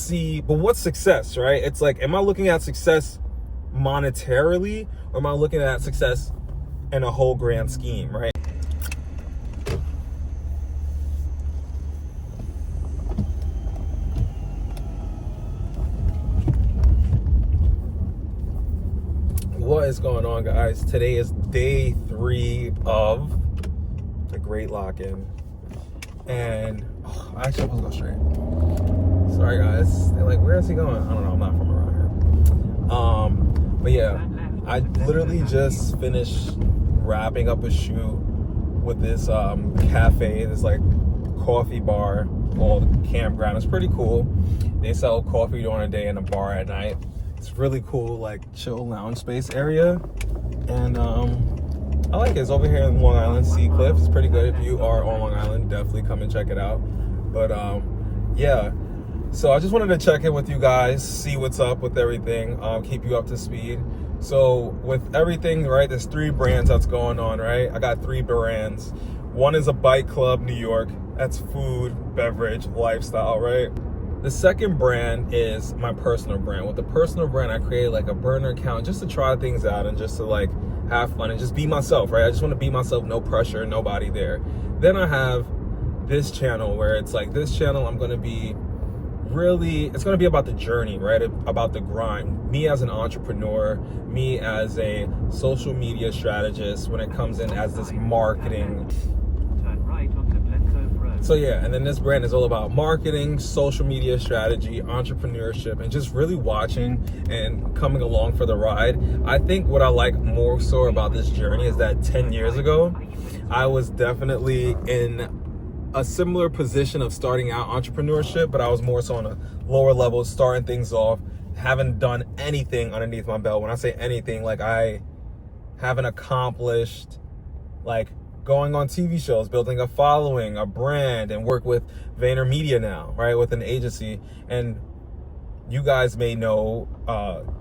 see, but what's success, right? It's like, am I looking at success monetarily, or am I looking at success in a whole grand scheme, right? What is going on, guys? Today is day 3 of the Great Lock-In, and actually I'm supposed to go straight. Sorry guys, they're like, where is he going? I don't know, I'm not from around here. But yeah, I literally just finished wrapping up a shoot with this cafe, this like coffee bar called Campground. It's pretty cool. They sell coffee during the day and a bar at night. It's really cool, like chill lounge space area, and I like it. It's over here in Long Island, Sea Cliff. It's pretty good. If you are on Long Island, definitely come and check it out. But yeah, so I just wanted to check in with you guys, see what's up with everything, keep you up to speed. So with everything, right, there's 3 brands that's going on, right? I got 3 brands. One is a Bike Club New York. That's food, beverage, lifestyle, right? The second brand is my personal brand. With the personal brand, I created like a burner account just to try things out and just to like have fun and just be myself, right? I just want to be myself, no pressure, nobody there. Then I have this channel where it's like, this channel I'm going to be really, it's going to be about the journey, right? About the grind. Me as an entrepreneur, me as a social media strategist when it comes in as this marketing. So yeah, and then this brand is all about marketing, social media strategy, entrepreneurship, and just really watching and coming along for the ride. I think what I like more so about this journey is that 10 years ago, I was definitely in a similar position of starting out entrepreneurship, but I was more so on a lower level, starting things off, haven't done anything underneath my belt. When I say anything, like I haven't accomplished like going on TV shows, building a following, a brand, and work with VaynerMedia now, right, with an agency. And you guys may know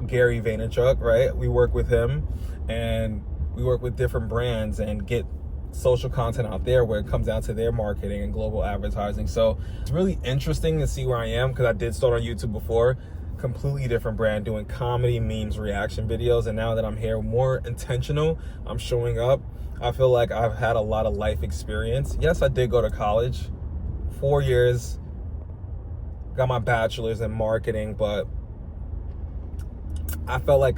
Gary Vaynerchuk, right? We work with him, and we work with different brands and get social content out there where it comes down to their marketing and global advertising. So it's really interesting to see where I am, because I did start on YouTube before, completely different brand, doing comedy, memes, reaction videos. And now that I'm here, more intentional, I'm showing up. I feel like I've had a lot of life experience. Yes, I did go to college, 4 years, got my bachelor's in marketing, but I felt like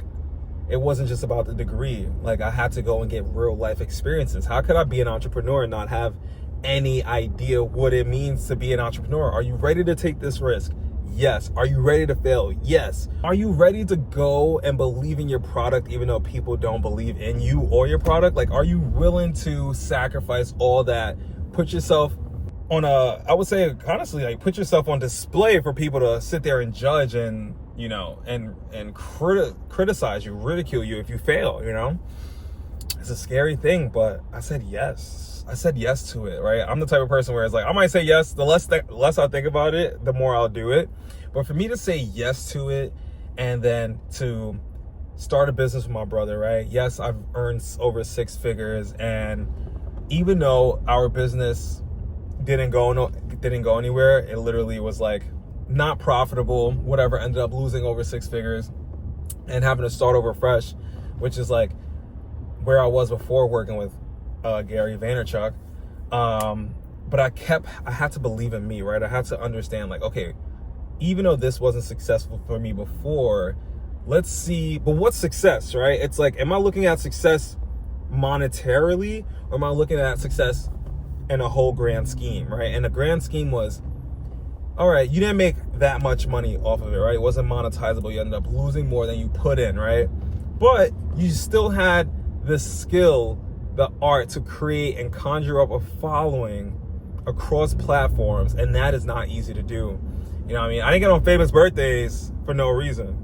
it wasn't just about the degree. Like I had to go and get real life experiences. How could I be an entrepreneur and not have any idea what it means to be an entrepreneur? Are you ready to take this risk? Yes. Are you ready to fail? Yes. Are you ready to go and believe in your product even though people don't believe in you or your product? Like, are you willing to sacrifice all that? Put yourself on I would say, honestly, like put yourself on display for people to sit there and judge and, you know, and criticize you, ridicule you if you fail, you know? It's a scary thing, but I said yes. I said yes to it, right? I'm the type of person where it's like, I might say yes, the less I think about it, the more I'll do it. But for me to say yes to it and then to start a business with my brother, right? Yes, I've earned over 6 figures. And even though our business didn't go anywhere, it literally was like not profitable, whatever, ended up losing over 6 figures and having to start over fresh, which is like where I was before working with Gary Vaynerchuk. But I had to believe in me, right? I had to understand, like, okay, even though this wasn't successful for me before, let's see, but what's success, right? It's like, am I looking at success monetarily, or am I looking at success in a whole grand scheme, right? And the grand scheme was, all right, you didn't make that much money off of it, right? It wasn't monetizable. You ended up losing more than you put in, right? But you still had the skill, the art to create and conjure up a following across platforms, and that is not easy to do. You know what I mean? I didn't get on famous birthdays for no reason.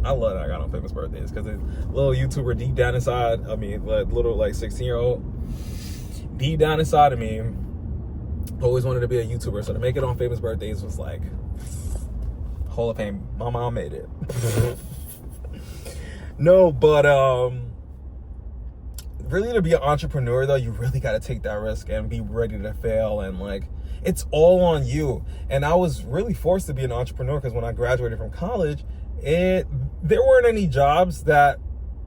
I love that I got on famous birthdays, because a little YouTuber deep down inside of me, like little like 16-year-old, deep down inside of me, always wanted to be a YouTuber. So to make it on famous birthdays was like Hall of Fame. My mom made it. No, but really, to be an entrepreneur though, you really got to take that risk and be ready to fail. And like, It's all on you. And I was really forced to be an entrepreneur because when I graduated from college, there weren't any jobs that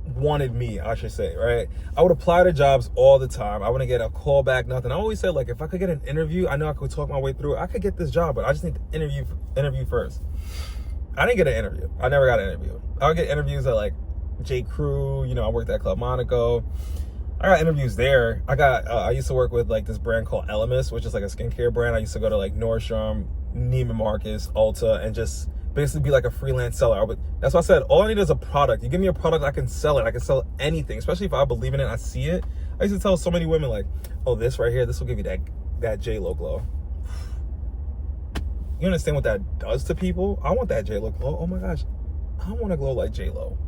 wanted me, I should say, right? I would apply to jobs all the time. I wouldn't get a call back, nothing. I always said, like, if I could get an interview, I know I could talk my way through it. I could get this job, but I just need to interview first. I didn't get an interview. I never got an interview. I would get interviews at like J. Crew, I worked at Club Monaco. I got interviews there. I used to work with like this brand called Elemis, which is like a skincare brand. I used to go to like Nordstrom, Neiman Marcus, Ulta, and just basically be like a freelance seller. That's why I said, all I need is a product. You give me a product, I can sell it. I can sell anything, especially if I believe in it, I see it. I used to tell so many women like, oh, this right here, this will give you that J-Lo glow. You understand what that does to people? I want that J-Lo glow. Oh my gosh, I want to glow like J-Lo.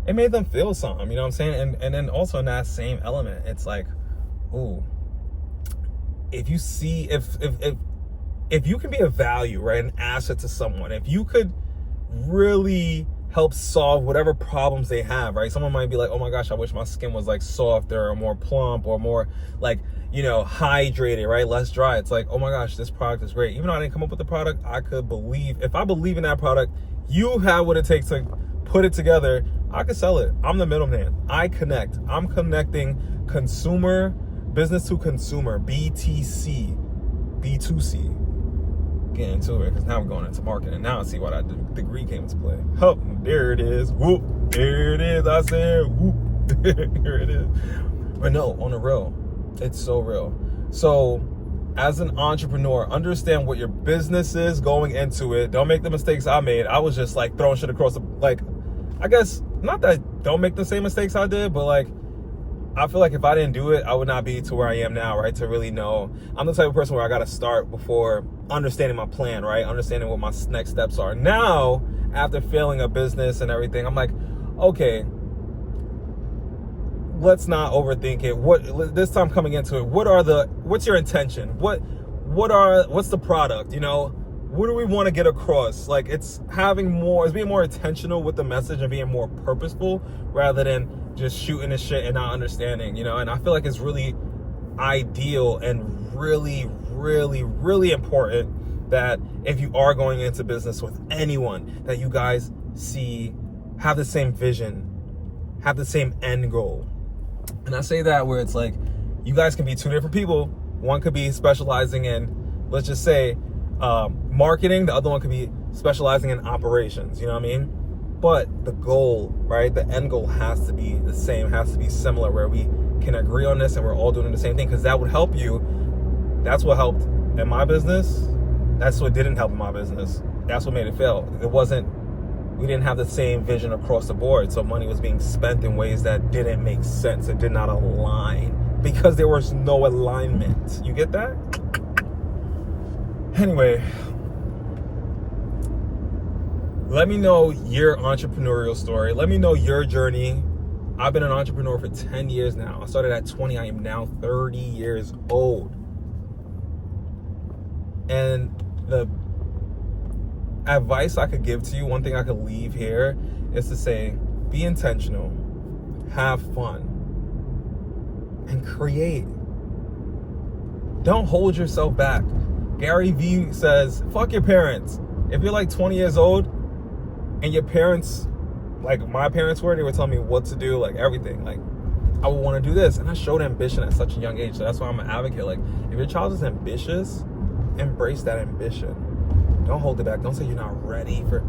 It made them feel something, you know what I'm saying? And then also in that same element, it's like, ooh, if you see, if you can be a value, right, an asset to someone, if you could really help solve whatever problems they have, right? Someone might be like, oh my gosh, I wish my skin was like softer or more plump or more like, hydrated, right? Less dry. It's like, oh my gosh, this product is great. Even though I didn't come up with the product, if I believe in that product, you have what it takes to put it together, I could sell it. I'm the middleman. I connect. I'm connecting consumer, business to consumer, BTC, B2C. Get into it because now we're going into marketing. Now I see why that degree came into play. Oh, there it is. Whoop. There it is. I said, whoop. Here it is. But no, on the real, it's so real. So as an entrepreneur, understand what your business is going into it. Don't make the mistakes I made. I was just like throwing shit across I guess, not that don't make the same mistakes I did, but like, I feel like if I didn't do it, I would not be to where I am now, right? To really know. I'm the type of person where I got to start before understanding my plan, right? Understanding what my next steps are. Now, after failing a business and everything, I'm like, okay, let's not overthink it. This time coming into it, what's your intention? What's the product, What do we want to get across? Like, it's being more intentional with the message and being more purposeful rather than just shooting the shit and not understanding, And I feel like it's really ideal and really, really, really important that if you are going into business with anyone, that you guys have the same vision, have the same end goal. And I say that where it's like, you guys can be two different people. One could be specializing in, let's just say, marketing. The other one could be specializing in operations, you know what I mean? But the goal, right, the end goal has to be the same, has to be similar, where we can agree on this and we're all doing the same thing, because that would help you. That's what helped in my business. That's what didn't help in my business. That's what made it fail. We didn't have the same vision across the board, so money was being spent in ways that didn't make sense. It did not align because there was no alignment. You get that? Anyway, let me know your entrepreneurial story. Let me know your journey. I've been an entrepreneur for 10 years now. I started at 20. I am now 30 years old. And the advice I could give to you, one thing I could leave here, is to say, be intentional, have fun, and create. Don't hold yourself back. Gary Vee says, fuck your parents. If you're like 20 years old and your parents, like my parents were, they would tell me what to do, like everything. Like, I would want to do this. And I showed ambition at such a young age. So that's why I'm an advocate. Like, if your child is ambitious, embrace that ambition. Don't hold it back. Don't say you're not ready for.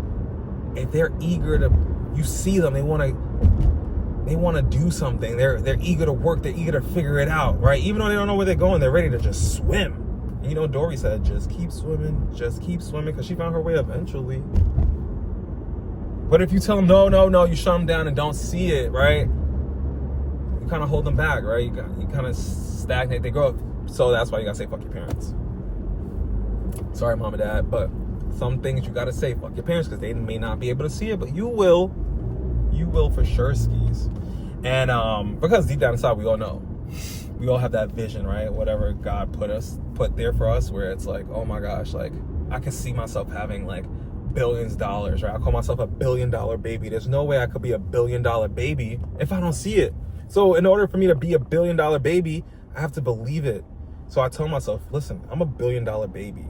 If they're eager to, you see them, they want to do something. They're eager to work. They're eager to figure it out, right? Even though they don't know where they're going, they're ready to just swim. And Dory said, just keep swimming, because she found her way eventually. But if you tell them, no, you shut them down and don't see it, right? You kind of hold them back, right? You kind of stagnate their growth. So that's why you gotta say fuck your parents. Sorry, mom and dad, but some things you gotta say fuck your parents, because they may not be able to see it, but you will for sure, skis. And because deep down inside, we all know. We all have that vision, right? Whatever God put there for us, where it's like, oh my gosh, like I can see myself having like billions of dollars, right? I call myself a $1 billion baby. There's no way I could be a $1 billion baby if I don't see it. So in order for me to be a $1 billion baby, I have to believe it. So I tell myself, listen, I'm a $1 billion baby.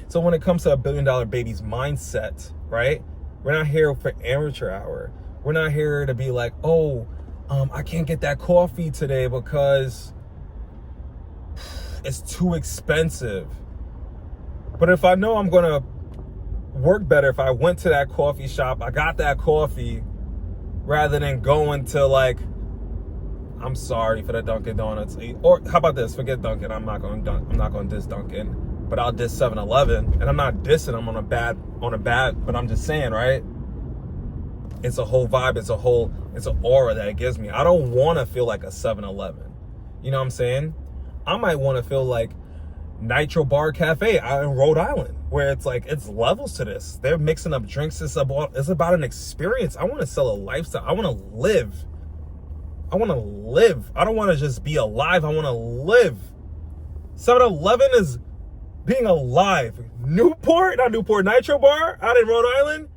So when it comes to a $1 billion baby's mindset, right? We're not here for amateur hour. We're not here to be like, oh, I can't get that coffee today because it's too expensive. But if I know I'm gonna work better if I went to that coffee shop, I got that coffee, rather than going to like, I'm sorry for the Dunkin' Donuts. Or how about this? Forget Dunkin'. I'm not going to diss Dunkin', but I'll diss 7-Eleven. And I'm not dissing them on a bad, but I'm just saying, right? It's a whole vibe. It's an aura that it gives me. I don't want to feel like a 7-Eleven. You know what I'm saying? I might want to feel like Nitro Bar Cafe out in Rhode Island, where it's like, it's levels to this. They're mixing up drinks. It's about an experience. I want to sell a lifestyle. I want to live. I don't want to just be alive. I want to live. 7-Eleven is being alive. Nitro Bar out in Rhode Island,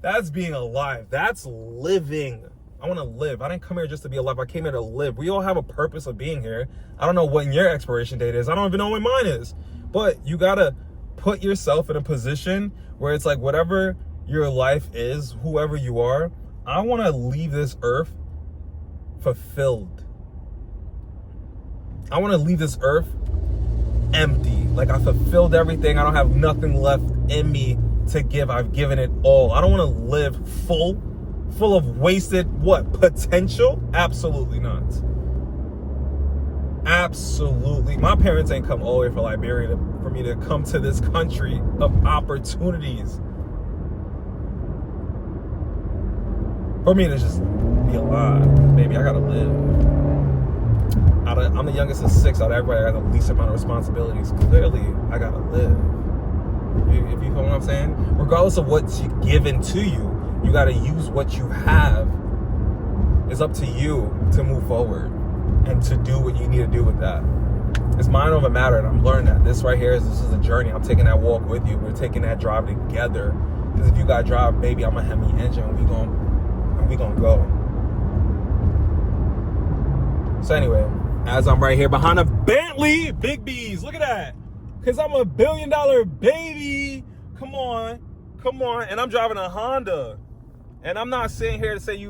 that's being alive. That's living. I want to live. I didn't come here just to be alive. I came here to live. We all have a purpose of being here. I don't know when your expiration date is. I don't even know when mine is. But you got to put yourself in a position where it's like, whatever your life is, whoever you are, I want to leave this earth fulfilled. I want to leave this earth empty. Like, I fulfilled everything. I don't have nothing left in me to give. I've given it all. I don't want to live full of wasted potential? Absolutely not. Absolutely. My parents ain't come all the way from Liberia for me to come to this country of opportunities. For me to just be alive, baby, I gotta live. I'm the youngest of 6 out of everybody. I got the least amount of responsibilities. Clearly, I gotta live. If you feel what I'm saying? Regardless of what's given to you, you gotta use what you have. It's up to you to move forward and to do what you need to do with that. It's mind over matter, and I'm learning that. This right here this is a journey. I'm taking that walk with you. We're taking that drive together. Because if you got drive, baby, I'm a Hemi engine, and we gonna go. So anyway, as I'm right here behind a Bentley, big B's, look at that. Because I'm a $1 billion baby. Come on. And I'm driving a Honda. And I'm not sitting here to say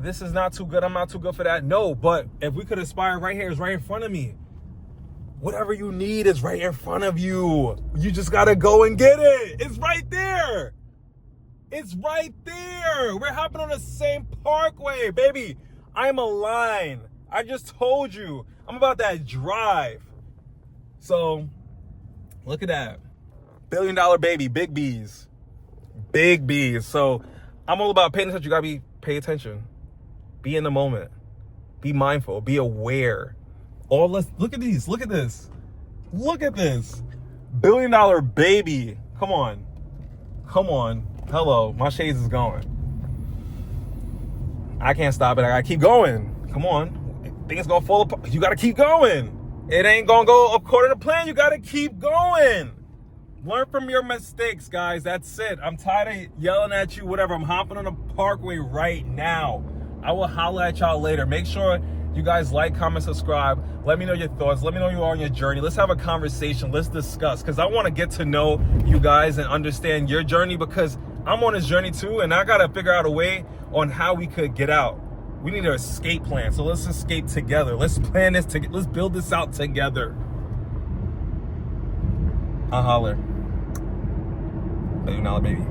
this is not too good. I'm not too good for that. No, but if we could aspire, right here is right in front of me. Whatever you need is right in front of you. You just got to go and get it. It's right there. It's right there. We're hopping on the same parkway, baby. I'm aligned. I just told you. I'm about that drive. So, look at that. $1 billion baby, big B's. Big B's. So, I'm all about paying attention. You gotta pay attention. Be in the moment. Be mindful. Be aware. Look at these. Look at this. Look at this. $1 billion baby. Come on. Hello. My shades is going. I can't stop it. I gotta keep going. Come on. Things gonna fall apart. You gotta keep going. It ain't gonna go according to plan. You gotta keep going. Learn from your mistakes, guys. That's it. I'm tired of yelling at you, whatever. I'm hopping on the parkway right now. I will holler at y'all later. Make sure you guys like, comment, subscribe. Let me know your thoughts. Let me know you are on your journey. Let's have a conversation. Let's discuss. Because I want to get to know you guys and understand your journey, because I'm on this journey too. And I got to figure out a way on how we could get out. We need an escape plan. So let's escape together. Let's plan this together. Let's build this out together. I'll holler. $1 billion baby.